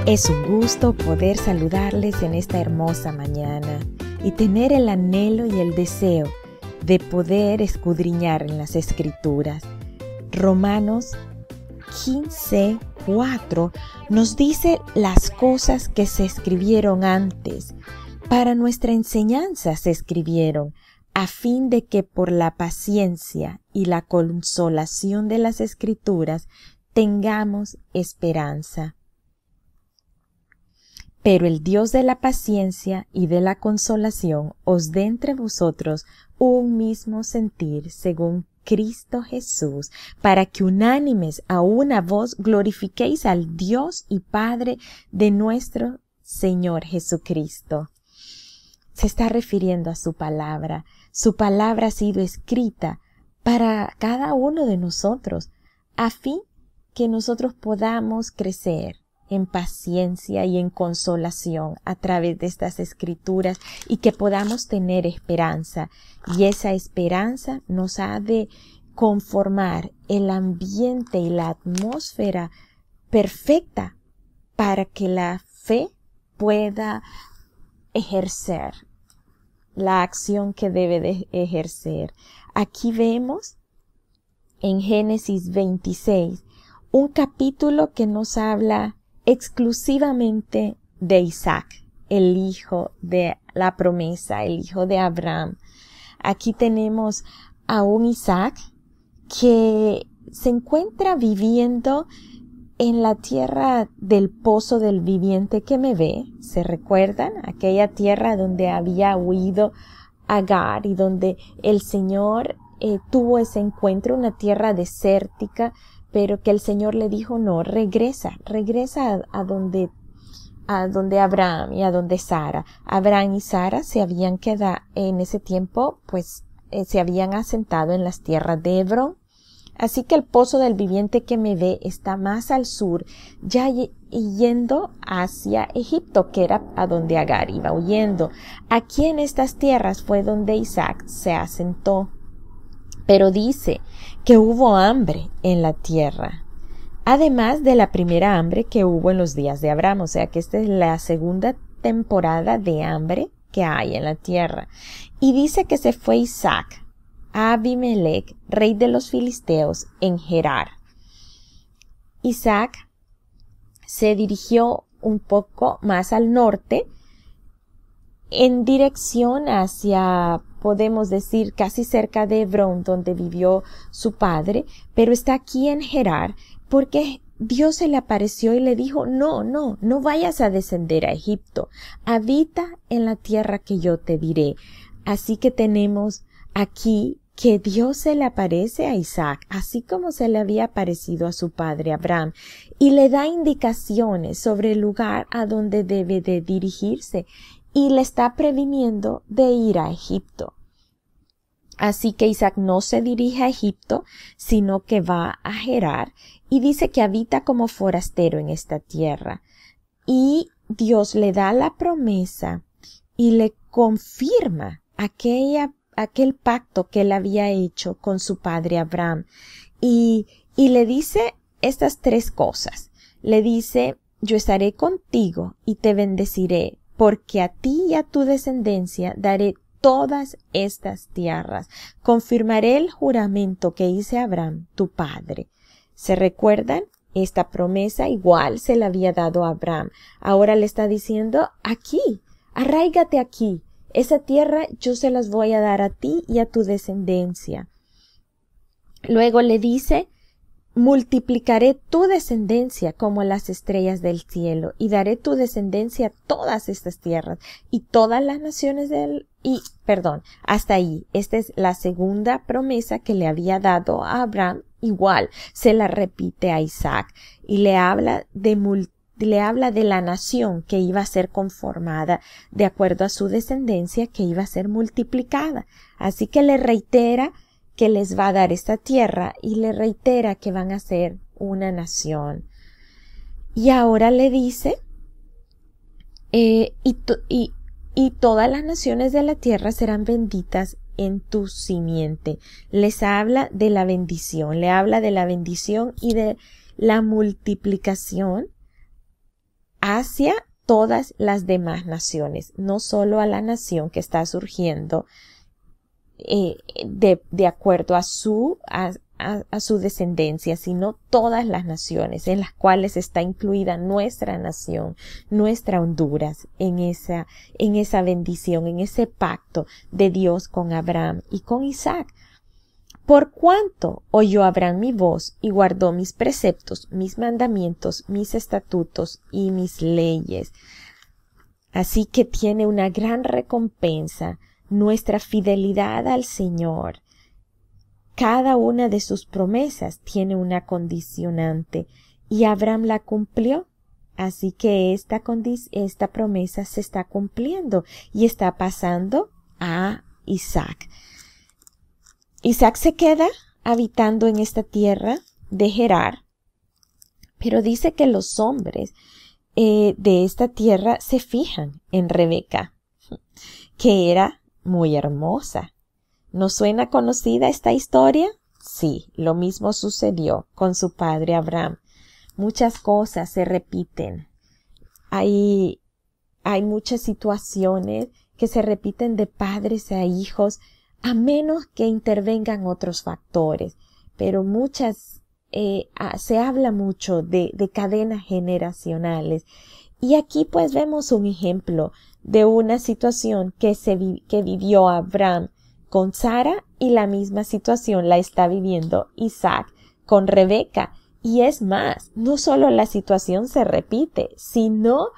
Es un gusto poder saludarles en esta hermosa mañana y tener el anhelo y el deseo de poder escudriñar en las Escrituras. Romanos 15:4 nos dice las cosas que se escribieron antes. Para nuestra enseñanza se escribieron, a fin de que por la paciencia y la consolación de las Escrituras tengamos esperanza. Pero el Dios de la paciencia y de la consolación os dé entre vosotros un mismo sentir según Cristo Jesús, para que unánimes a una voz glorifiquéis al Dios y Padre de nuestro Señor Jesucristo. Se está refiriendo a su palabra. Su palabra ha sido escrita para cada uno de nosotros, a fin que nosotros podamos crecer en paciencia y en consolación a través de estas escrituras y que podamos tener esperanza. Y esa esperanza nos ha de conformar el ambiente y la atmósfera perfecta para que la fe pueda ejercer la acción que debe de ejercer. Aquí vemos en Génesis 26 un capítulo que nos habla exclusivamente de Isaac, el hijo de la promesa, el hijo de Abraham. Aquí tenemos a un Isaac que se encuentra viviendo en la tierra del pozo del viviente que me ve. ¿Se recuerdan? Aquella tierra donde había huido Agar y donde el Señor tuvo ese encuentro, una tierra desértica, pero que el Señor le dijo, no, regresa a donde Abraham y a donde Sara. Abraham y Sara se habían quedado en ese tiempo, se habían asentado en las tierras de Hebrón. Así que el pozo del viviente que me ve está más al sur, ya yendo hacia Egipto, que era a donde Agar iba huyendo. Aquí en estas tierras fue donde Isaac se asentó. Pero dice que hubo hambre en la tierra, además de la primera hambre que hubo en los días de Abraham, o sea que esta es la segunda temporada de hambre que hay en la tierra. Y dice que se fue Isaac a Abimelech, rey de los filisteos, en Gerar. Isaac se dirigió un poco más al norte, en dirección hacia, podemos decir, casi cerca de Hebrón, donde vivió su padre, pero está aquí en Gerar, porque Dios se le apareció y le dijo, no vayas a descender a Egipto, habita en la tierra que yo te diré. Así que tenemos aquí que Dios se le aparece a Isaac, así como se le había aparecido a su padre Abraham, y le da indicaciones sobre el lugar a donde debe de dirigirse, y le está previniendo de ir a Egipto. Así que Isaac no se dirige a Egipto, sino que va a Gerar, y dice que habita como forastero en esta tierra. Y Dios le da la promesa y le confirma aquel pacto que él había hecho con su padre Abraham. Y le dice estas tres cosas. Le dice, yo estaré contigo y te bendeciré, porque a ti y a tu descendencia daré todas estas tierras. Confirmaré el juramento que hice a Abraham, tu padre. ¿Se recuerdan? Esta promesa igual se la había dado a Abraham. Ahora le está diciendo, aquí, arráigate aquí. Esa tierra yo se las voy a dar a ti y a tu descendencia. Luego le dice, multiplicaré tu descendencia como las estrellas del cielo y daré tu descendencia a todas estas tierras y todas las naciones hasta ahí. Esta es la segunda promesa que le había dado a Abraham. Igual se la repite a Isaac y le habla de la nación que iba a ser conformada de acuerdo a su descendencia, que iba a ser multiplicada. Así que le reitera que les va a dar esta tierra y le reitera que van a ser una nación. Y ahora le dice, y todas las naciones de la tierra serán benditas en tu simiente. Les habla de la bendición, le habla de la bendición y de la multiplicación hacia todas las demás naciones, no solo a la nación que está surgiendo de acuerdo a su descendencia, sino todas las naciones en las cuales está incluida nuestra nación, nuestra Honduras, en esa bendición, en ese pacto de Dios con Abraham y con Isaac. Por cuanto oyó Abraham mi voz y guardó mis preceptos, mis mandamientos, mis estatutos y mis leyes. Así que tiene una gran recompensa nuestra fidelidad al Señor. Cada una de sus promesas tiene una condicionante y Abraham la cumplió. Así que esta promesa se está cumpliendo y está pasando a Isaac. Isaac se queda habitando en esta tierra de Gerar, pero dice que los hombres de esta tierra se fijan en Rebeca, que era muy hermosa. ¿No suena conocida esta historia? Sí, lo mismo sucedió con su padre Abraham. Muchas cosas se repiten. Hay muchas situaciones que se repiten de padres a hijos, a menos que intervengan otros factores. Pero se habla mucho de cadenas generacionales. Y aquí pues vemos un ejemplo de una situación que vivió Abraham con Sara, y la misma situación la está viviendo Isaac con Rebeca. Y es más, no solo la situación se repite, sino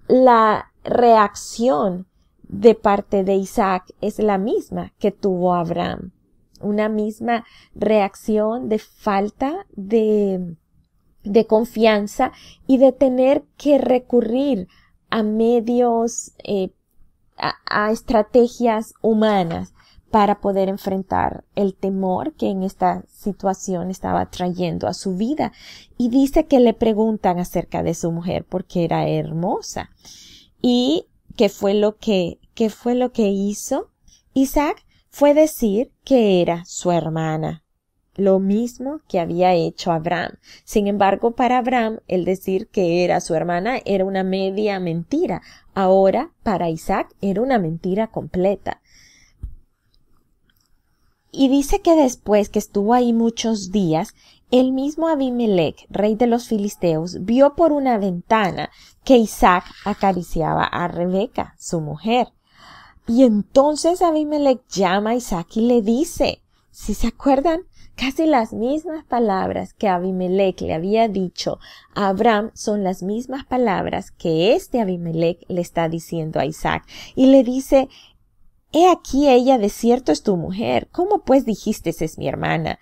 la reacción de parte de Isaac es la misma que tuvo Abraham. Una misma reacción de falta de confianza y de tener que recurrir a medios, a estrategias humanas para poder enfrentar el temor que en esta situación estaba trayendo a su vida. Y dice que le preguntan acerca de su mujer porque era hermosa. ¿Y qué fue lo que hizo Isaac? Fue decir que era su hermana, lo mismo que había hecho Abraham. Sin embargo, para Abraham, el decir que era su hermana era una media mentira. Ahora, para Isaac, era una mentira completa. Y dice que después que estuvo ahí muchos días, el mismo Abimelech, rey de los filisteos, vio por una ventana que Isaac acariciaba a Rebeca, su mujer. Y entonces Abimelech llama a Isaac y le dice, si se acuerdan, casi las mismas palabras que Abimelech le había dicho a Abraham son las mismas palabras que Abimelech le está diciendo a Isaac. Y le dice, he aquí ella de cierto es tu mujer. ¿Cómo pues dijiste es mi hermana?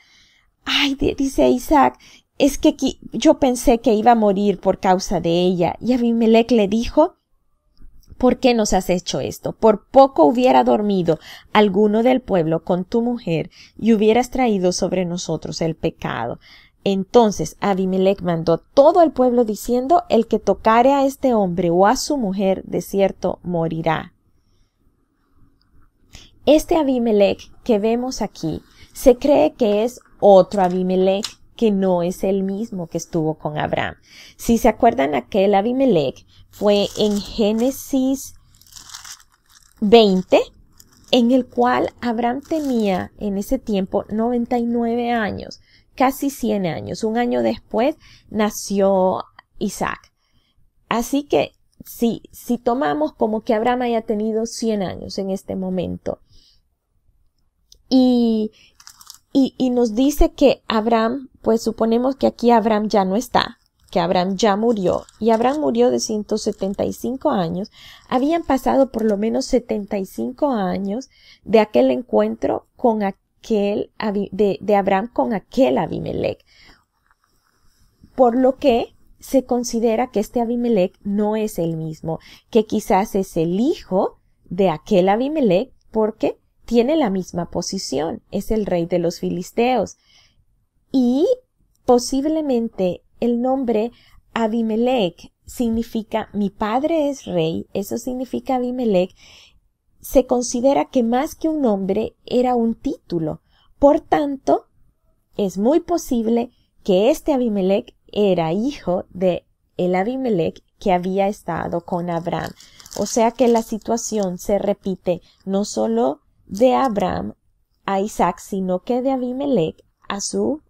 Ay, dice Isaac, es que yo pensé que iba a morir por causa de ella. Y Abimelech le dijo, ¿por qué nos has hecho esto? Por poco hubiera dormido alguno del pueblo con tu mujer y hubieras traído sobre nosotros el pecado. Entonces Abimelech mandó todo el pueblo diciendo, el que tocare a este hombre o a su mujer, de cierto morirá. Este Abimelech que vemos aquí, se cree que es otro Abimelech, que no es el mismo que estuvo con Abraham. Si se acuerdan, aquel Abimelech fue en Génesis 20, en el cual Abraham tenía en ese tiempo 99 años, casi 100 años. Un año después nació Isaac. Así que si tomamos como que Abraham haya tenido 100 años en este momento, y nos dice que Abraham, pues suponemos que aquí Abraham ya no está, que Abraham ya murió, y Abraham murió de 175 años, habían pasado por lo menos 75 años de aquel encuentro con de Abraham con aquel Abimelech, por lo que se considera que este Abimelech no es el mismo, que quizás es el hijo de aquel Abimelech, porque tiene la misma posición, es el rey de los filisteos. Y posiblemente el nombre Abimelech significa mi padre es rey, eso significa Abimelech. Se considera que más que un nombre era un título. Por tanto, es muy posible que este Abimelech era hijo de el Abimelech que había estado con Abraham. O sea que la situación se repite no solo de Abraham a Isaac, sino que de Abimelech a su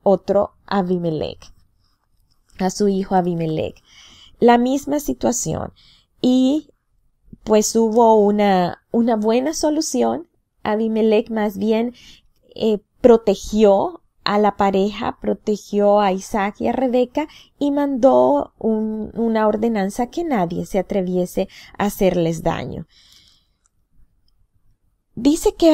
otro Abimelech, a su hijo Abimelech. La misma situación. Y pues hubo una buena solución. Abimelech más bien protegió a la pareja, protegió a Isaac y a Rebeca y mandó una ordenanza que nadie se atreviese a hacerles daño. Dice que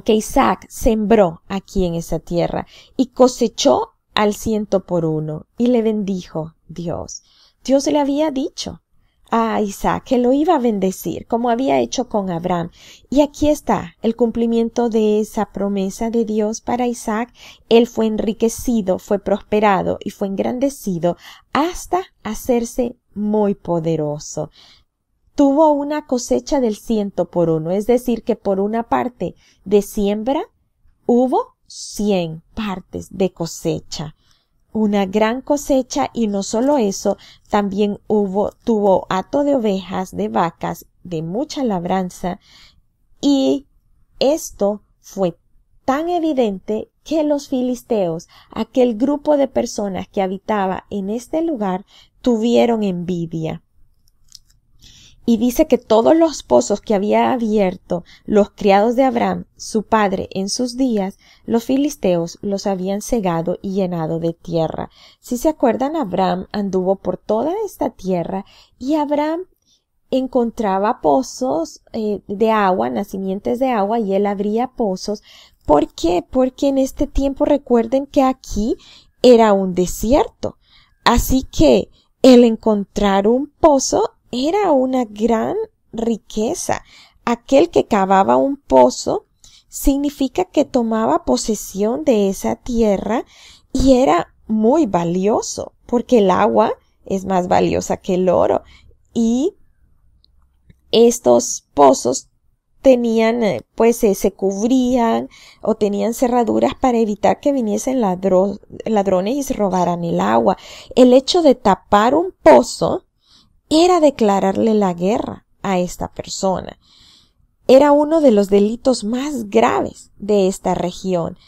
que Isaac sembró aquí en esa tierra y cosechó al 100 por 1 y le bendijo Dios. Dios le había dicho a Isaac que lo iba a bendecir, como había hecho con Abraham. Y aquí está el cumplimiento de esa promesa de Dios para Isaac. Él fue enriquecido, fue prosperado y fue engrandecido hasta hacerse muy poderoso. Tuvo una cosecha del 100 por 1, es decir, que por una parte de siembra hubo 100 partes de cosecha. Una gran cosecha, y no solo eso, también tuvo hato de ovejas, de vacas, de mucha labranza, y esto fue tan evidente que los filisteos, aquel grupo de personas que habitaba en este lugar, tuvieron envidia. Y dice que todos los pozos que había abierto los criados de Abraham, su padre, en sus días, los filisteos los habían cegado y llenado de tierra. Si se acuerdan, Abraham anduvo por toda esta tierra y Abraham encontraba pozos de agua, nacimientos de agua, y él abría pozos. ¿Por qué? Porque en este tiempo recuerden que aquí era un desierto. Así que el encontrar un pozo era una gran riqueza. Aquel que cavaba un pozo significa que tomaba posesión de esa tierra y era muy valioso, porque el agua es más valiosa que el oro. Y estos pozos tenían, se cubrían o tenían cerraduras para evitar que viniesen ladrones y se robaran el agua. El hecho de tapar un pozo era declararle la guerra a esta persona. Era uno de los delitos más graves de esta región.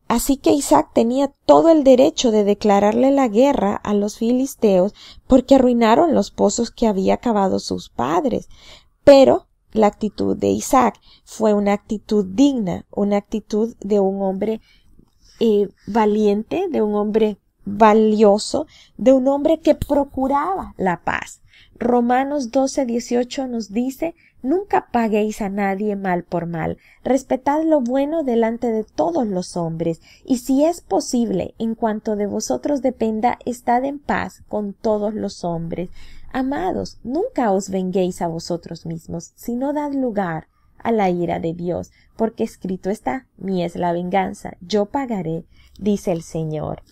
Así que Isaac tenía todo el derecho de declararle la guerra a los filisteos porque arruinaron los pozos que había cavado sus padres. Pero la actitud de Isaac fue una actitud digna, una actitud de un hombre valiente, de un hombre valioso, de un hombre que procuraba la paz. Romanos 12:18 nos dice: nunca paguéis a nadie mal por mal, respetad lo bueno delante de todos los hombres, y si es posible, en cuanto de vosotros dependa, estad en paz con todos los hombres. Amados, nunca os venguéis a vosotros mismos, sino dad lugar a la ira de Dios, porque escrito está: mía es la venganza, yo pagaré, dice el Señor.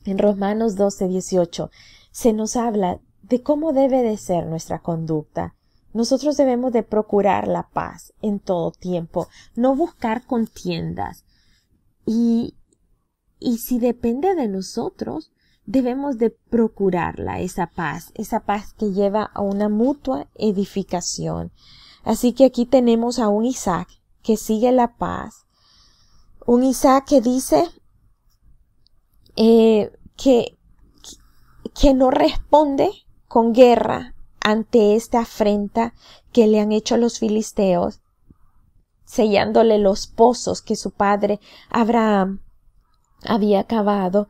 En Romanos 12:18 se nos habla de cómo debe de ser nuestra conducta. Nosotros debemos de procurar la paz en todo tiempo, no buscar contiendas. Y si depende de nosotros, debemos de procurarla, esa paz que lleva a una mutua edificación. Así que aquí tenemos a un Isaac que sigue la paz, un Isaac que dice que no responde con guerra ante esta afrenta que le han hecho los filisteos, sellándole los pozos que su padre Abraham había cavado.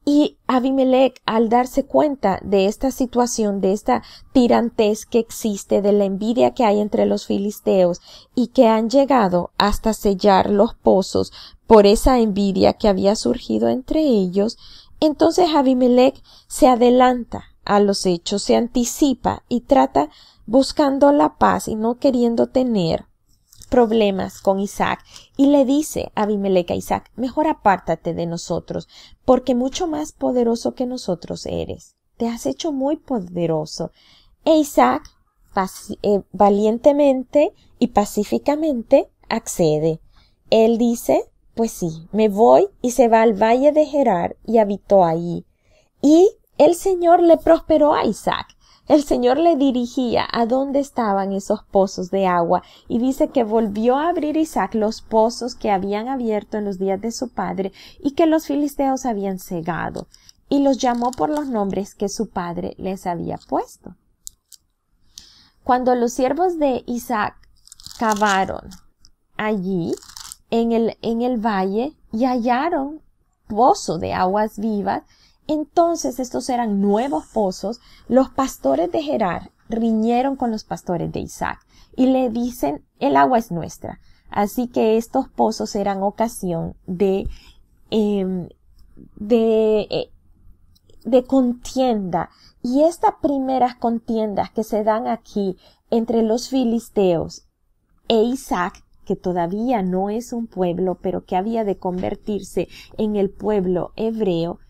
Y Abimelech, al darse cuenta de esta situación, de esta tirantez que existe, de la envidia que hay entre los filisteos y que han llegado hasta sellar los pozos por esa envidia que había surgido entre ellos, entonces Abimelech se adelanta a los hechos, se anticipa y trata buscando la paz y no queriendo tener problemas con Isaac, y le dice a Abimelech a Isaac: mejor apártate de nosotros, porque mucho más poderoso que nosotros eres. Te has hecho muy poderoso. E Isaac valientemente y pacíficamente accede. Él dice: pues sí, me voy, y se va al valle de Gerar y habitó allí. Y el Señor le prosperó a Isaac. El Señor le dirigía a dónde estaban esos pozos de agua, y dice que volvió a abrir Isaac los pozos que habían abierto en los días de su padre y que los filisteos habían cegado, y los llamó por los nombres que su padre les había puesto. Cuando los siervos de Isaac cavaron allí en el valle y hallaron pozo de aguas vivas, entonces estos eran nuevos pozos. Los pastores de Gerar riñeron con los pastores de Isaac y le dicen: el agua es nuestra. Así que estos pozos eran ocasión de contienda. Y estas primeras contiendas que se dan aquí entre los filisteos e Isaac, que todavía no es un pueblo, pero que había de convertirse en el pueblo hebreo,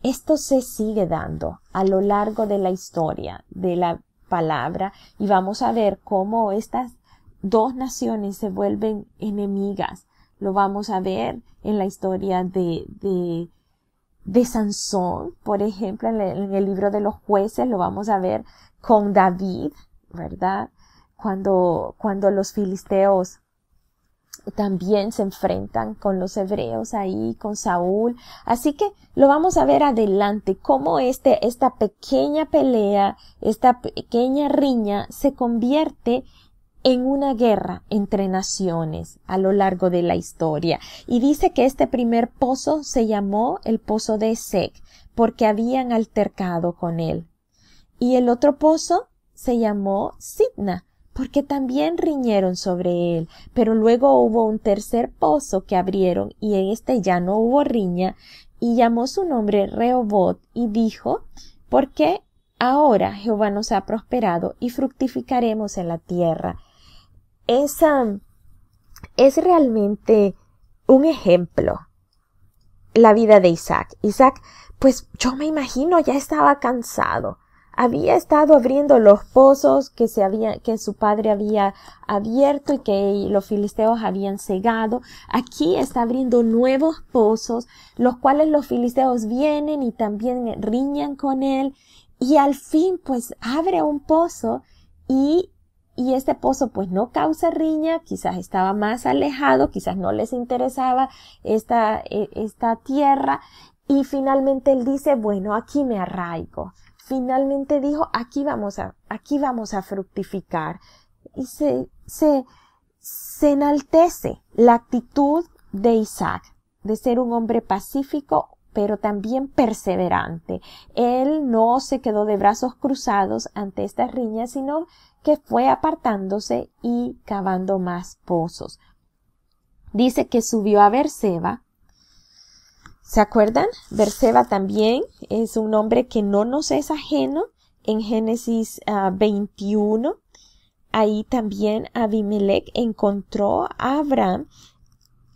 esto se sigue dando a lo largo de la historia de la palabra, y vamos a ver cómo estas dos naciones se vuelven enemigas. Lo vamos a ver en la historia de Sansón, por ejemplo, en el libro de los Jueces. Lo vamos a ver con David, ¿verdad? Cuando los filisteos también se enfrentan con los hebreos ahí, con Saúl. Así que lo vamos a ver adelante, cómo esta pequeña pelea, esta pequeña riña se convierte en una guerra entre naciones a lo largo de la historia. Y dice que este primer pozo se llamó el pozo de Esek, porque habían altercado con él. Y el otro pozo se llamó Sitna, porque también riñeron sobre él. Pero luego hubo un tercer pozo que abrieron, y en este ya no hubo riña, y llamó su nombre Rehobot, y dijo: porque ahora Jehová nos ha prosperado y fructificaremos en la tierra. Es realmente un ejemplo la vida de Isaac. Isaac, pues yo me imagino, ya estaba cansado. Había estado abriendo los pozos que su padre había abierto y que los filisteos habían cegado. Aquí está abriendo nuevos pozos, los cuales los filisteos vienen y también riñan con él. Y al fin, pues, abre un pozo y este pozo, pues, no causa riña. Quizás estaba más alejado, quizás no les interesaba esta tierra. Y finalmente él dice: bueno, aquí me arraigo. Finalmente dijo: aquí vamos a fructificar. Y se enaltece la actitud de Isaac, de ser un hombre pacífico, pero también perseverante. Él no se quedó de brazos cruzados ante estas riñas, sino que fue apartándose y cavando más pozos. Dice que subió a Beerseba. ¿Se acuerdan? Beerseba también es un nombre que no nos es ajeno. En Génesis 21, ahí también Abimelech encontró a Abraham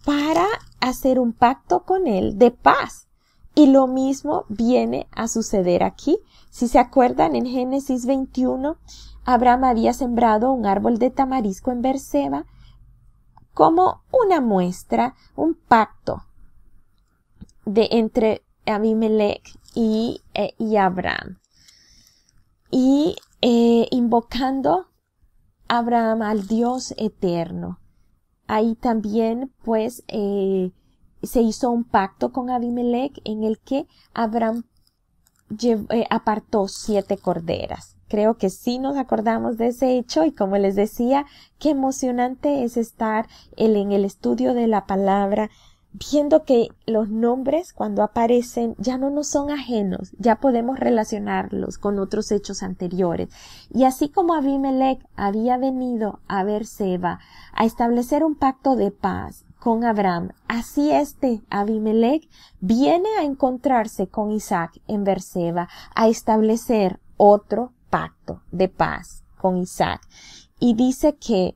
para hacer un pacto con él de paz. Y lo mismo viene a suceder aquí. Si se acuerdan, en Génesis 21, Abraham había sembrado un árbol de tamarisco en Beerseba como una muestra, un pacto entre Abimelech y Abraham, y invocando Abraham al Dios eterno. Ahí también pues se hizo un pacto con Abimelech en el que Abraham apartó 7 corderas. Creo que sí nos acordamos de ese hecho, y como les decía, qué emocionante es estar en el estudio de la palabra, viendo que los nombres cuando aparecen ya no nos son ajenos, ya podemos relacionarlos con otros hechos anteriores. Y así como Abimelech había venido a Beerseba a establecer un pacto de paz con Abraham, así Abimelech viene a encontrarse con Isaac en Beerseba, a establecer otro pacto de paz con Isaac. Y dice que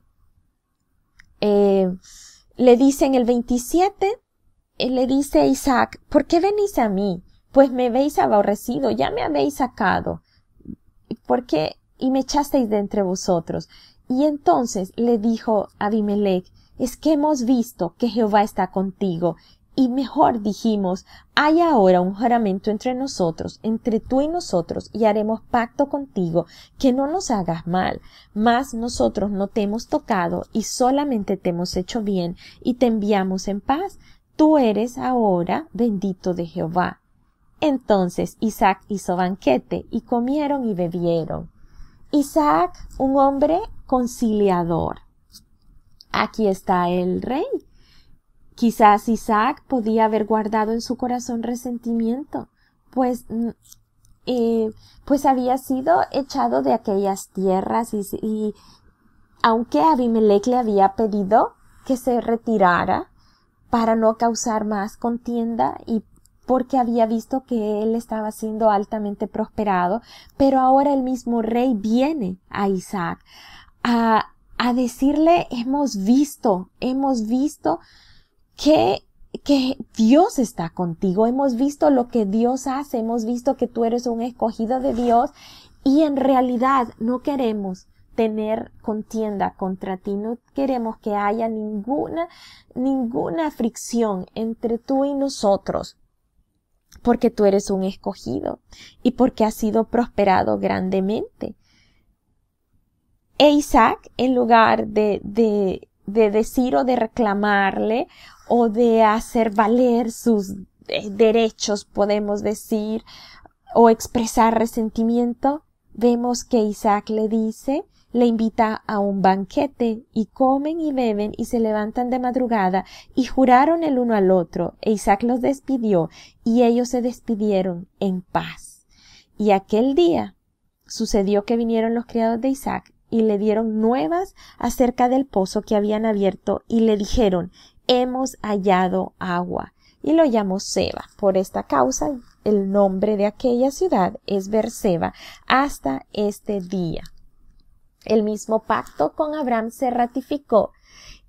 le dice en el 27, le dice a Isaac: ¿por qué venís a mí? Pues me habéis aborrecido, ya me habéis sacado. ¿Por qué? Y me echasteis de entre vosotros. Y entonces le dijo Abimelech: es que hemos visto que Jehová está contigo, Y mejor dijimos, hay ahora un juramento entre nosotros, entre tú y nosotros, y haremos pacto contigo, que no nos hagas mal, mas nosotros no te hemos tocado y solamente te hemos hecho bien y te enviamos en paz. Tú eres ahora bendito de Jehová. Entonces Isaac hizo banquete y comieron y bebieron. Isaac, un hombre conciliador. Aquí está el rey. Quizás Isaac podía haber guardado en su corazón resentimiento, pues había sido echado de aquellas tierras y aunque Abimelech le había pedido que se retirara para no causar más contienda y porque había visto que él estaba siendo altamente prosperado, pero ahora el mismo rey viene a Isaac a decirle, hemos visto que Dios está contigo, hemos visto lo que Dios hace, hemos visto que tú eres un escogido de Dios y en realidad no queremos tener contienda contra ti, no queremos que haya ninguna fricción entre tú y nosotros, porque tú eres un escogido y porque has sido prosperado grandemente. E Isaac, en lugar de decir o de reclamarle o de hacer valer sus derechos, podemos decir, o expresar resentimiento, vemos que Isaac le invita a un banquete y comen y beben y se levantan de madrugada y juraron el uno al otro e Isaac los despidió y ellos se despidieron en paz. Y aquel día sucedió que vinieron los criados de Isaac y le dieron nuevas acerca del pozo que habían abierto y le dijeron, hemos hallado agua. Y lo llamó Seba. Por esta causa, el nombre de aquella ciudad es Beerseba hasta este día. El mismo pacto con Abraham se ratificó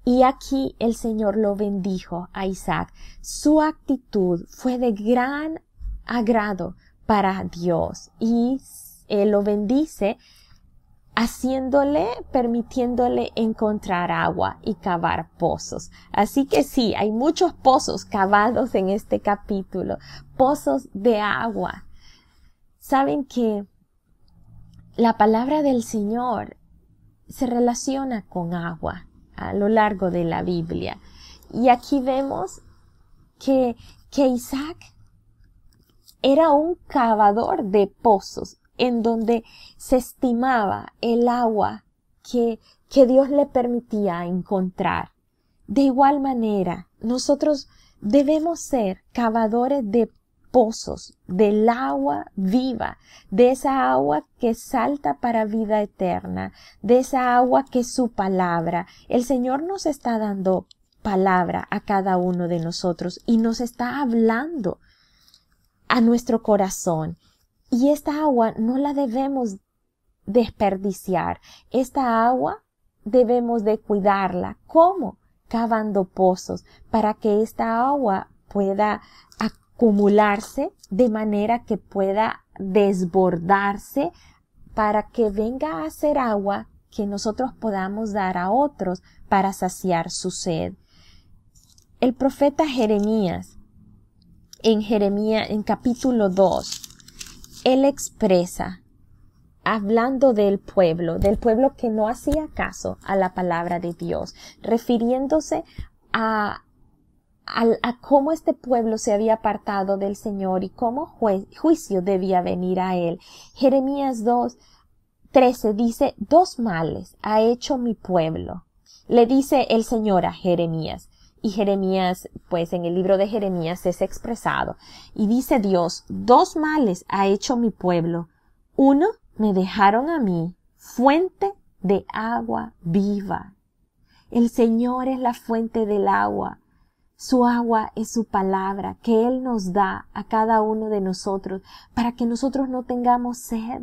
y aquí el Señor lo bendijo a Isaac. Su actitud fue de gran agrado para Dios y él lo bendice permitiéndole encontrar agua y cavar pozos. Así que sí, hay muchos pozos cavados en este capítulo, pozos de agua. Saben que la palabra del Señor se relaciona con agua a lo largo de la Biblia. Y aquí vemos que Isaac era un cavador de pozos, en donde se estimaba el agua que Dios le permitía encontrar. De igual manera, nosotros debemos ser cavadores de pozos, del agua viva, de esa agua que salta para vida eterna, de esa agua que es su palabra. El Señor nos está dando palabra a cada uno de nosotros y nos está hablando a nuestro corazón. Y esta agua no la debemos desperdiciar. Esta agua debemos de cuidarla. ¿Cómo? Cavando pozos para que esta agua pueda acumularse de manera que pueda desbordarse para que venga a ser agua que nosotros podamos dar a otros para saciar su sed. El profeta Jeremías, en capítulo 2, él expresa, hablando del pueblo que no hacía caso a la palabra de Dios, refiriéndose a cómo este pueblo se había apartado del Señor y cómo juicio debía venir a él. Jeremías 2:13 dice, 2 males ha hecho mi pueblo. Le dice el Señor a Jeremías. Y Jeremías, pues en el libro de Jeremías es expresado. Y dice Dios, 2 males ha hecho mi pueblo. 1, me dejaron a mí, fuente de agua viva. El Señor es la fuente del agua. Su agua es su palabra que Él nos da a cada uno de nosotros para que nosotros no tengamos sed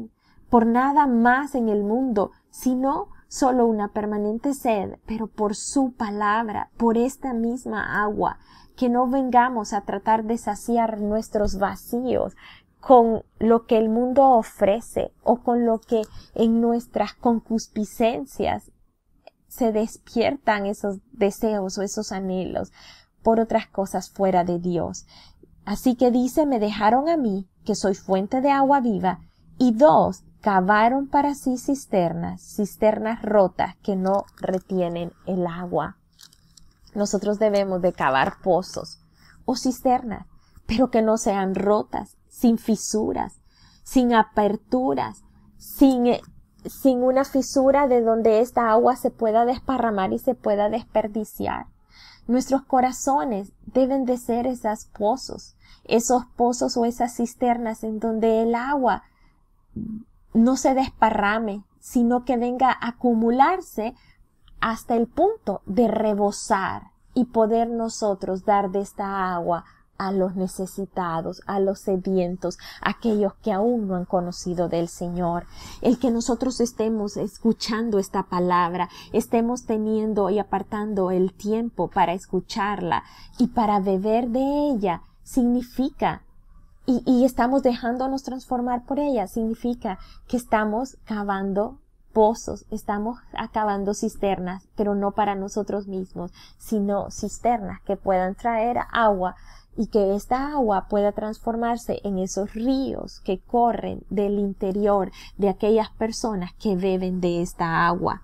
por nada más en el mundo, sino solo una permanente sed, pero por su palabra, por esta misma agua, que no vengamos a tratar de saciar nuestros vacíos con lo que el mundo ofrece o con lo que en nuestras concupiscencias se despiertan esos deseos o esos anhelos, por otras cosas fuera de Dios. Así que dice, me dejaron a mí, que soy fuente de agua viva, y 2 cavaron para sí cisternas rotas que no retienen el agua. Nosotros debemos de cavar pozos o cisternas, pero que no sean rotas, sin fisuras, sin aperturas, sin una fisura de donde esta agua se pueda desparramar y se pueda desperdiciar. Nuestros corazones deben de ser esos pozos o esas cisternas en donde el agua no se desparrame, sino que venga a acumularse hasta el punto de rebosar y poder nosotros dar de esta agua a los necesitados, a los sedientos, aquellos que aún no han conocido del Señor. El que nosotros estemos escuchando esta palabra, estemos teniendo y apartando el tiempo para escucharla y para beber de ella, significa, y estamos dejándonos transformar por ella, significa que estamos cavando pozos, estamos acabando cisternas, pero no para nosotros mismos, sino cisternas que puedan traer agua y que esta agua pueda transformarse en esos ríos que corren del interior de aquellas personas que beben de esta agua.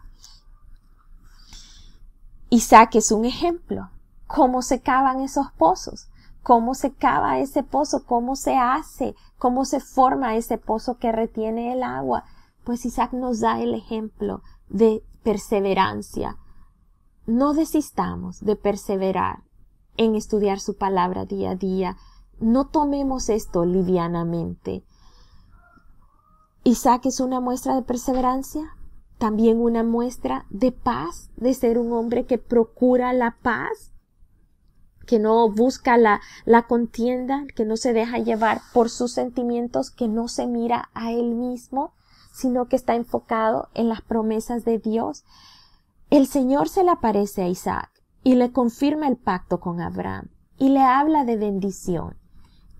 Isaac es un ejemplo. ¿Cómo se cavan esos pozos? ¿Cómo se cava ese pozo? ¿Cómo se hace? ¿Cómo se forma ese pozo que retiene el agua? Pues Isaac nos da el ejemplo de perseverancia. No desistamos de perseverar en estudiar su palabra día a día. No tomemos esto livianamente. Isaac es una muestra de perseverancia, también una muestra de paz, de ser un hombre que procura la paz, que no busca la contienda, que no se deja llevar por sus sentimientos, que no se mira a él mismo, sino que está enfocado en las promesas de Dios. El Señor se le aparece a Isaac y le confirma el pacto con Abraham y le habla de bendición.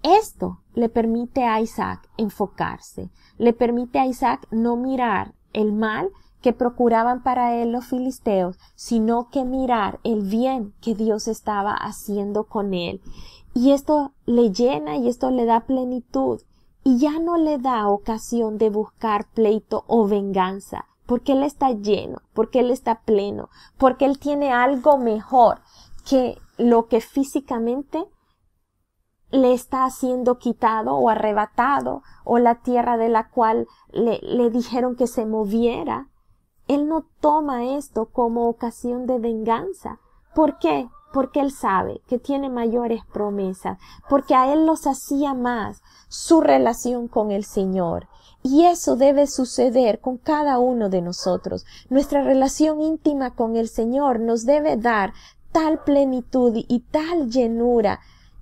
Esto le permite a Isaac enfocarse, le permite a Isaac no mirar el mal que procuraban para él los filisteos, sino que mirar el bien que Dios estaba haciendo con él. Y esto le llena y esto le da plenitud y ya no le da ocasión de buscar pleito o venganza, porque él está lleno, porque él está pleno, porque él tiene algo mejor que lo que físicamente le está siendo quitado o arrebatado, o la tierra de la cual le dijeron que se moviera. Él no toma esto como ocasión de venganza. ¿Por qué? Porque él sabe que tiene mayores promesas, porque a él lo hacía más su relación con el Señor. Y eso debe suceder con cada uno de nosotros. Nuestra relación íntima con el Señor nos debe dar tal plenitud y tal llenura.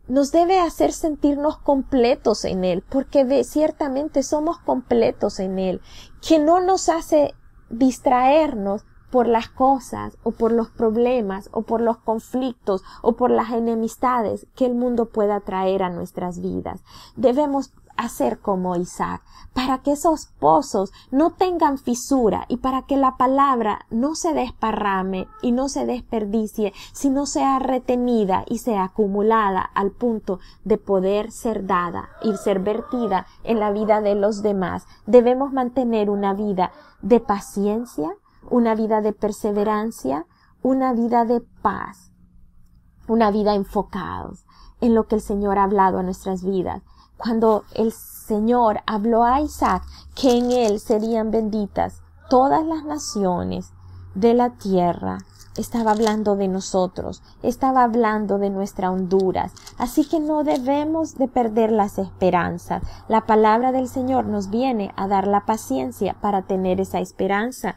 Nos debe hacer sentirnos completos en Él, porque ciertamente somos completos en Él, que no nos hace distraernos por las cosas o por los problemas o por los conflictos o por las enemistades que el mundo pueda traer a nuestras vidas. Debemos hacer como Isaac, para que esos pozos no tengan fisura y para que la palabra no se desparrame y no se desperdicie, sino sea retenida y sea acumulada al punto de poder ser dada y ser vertida en la vida de los demás. Debemos mantener una vida de paciencia, una vida de perseverancia, una vida de paz, una vida enfocados en lo que el Señor ha hablado a nuestras vidas. Cuando el Señor habló a Isaac que en él serían benditas todas las naciones de la tierra, estaba hablando de nosotros, estaba hablando de nuestra Honduras. Así que no debemos de perder las esperanzas. La palabra del Señor nos viene a dar la paciencia para tener esa esperanza.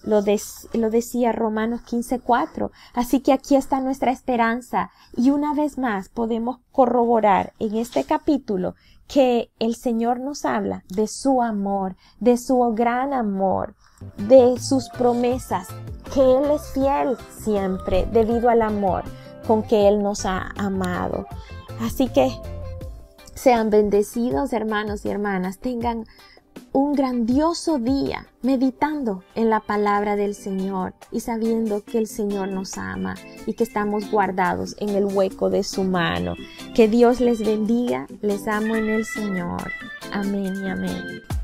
Lo decía Romanos 15:4. Así que aquí está nuestra esperanza. Y una vez más podemos corroborar en este capítulo que el Señor nos habla de su amor, de su gran amor, de sus promesas, que Él es fiel siempre debido al amor con que Él nos ha amado. Así que sean bendecidos, hermanos y hermanas, tengan un grandioso día meditando en la palabra del Señor y sabiendo que el Señor nos ama y que estamos guardados en el hueco de su mano. Que Dios les bendiga. Les amo en el Señor. Amén y amén.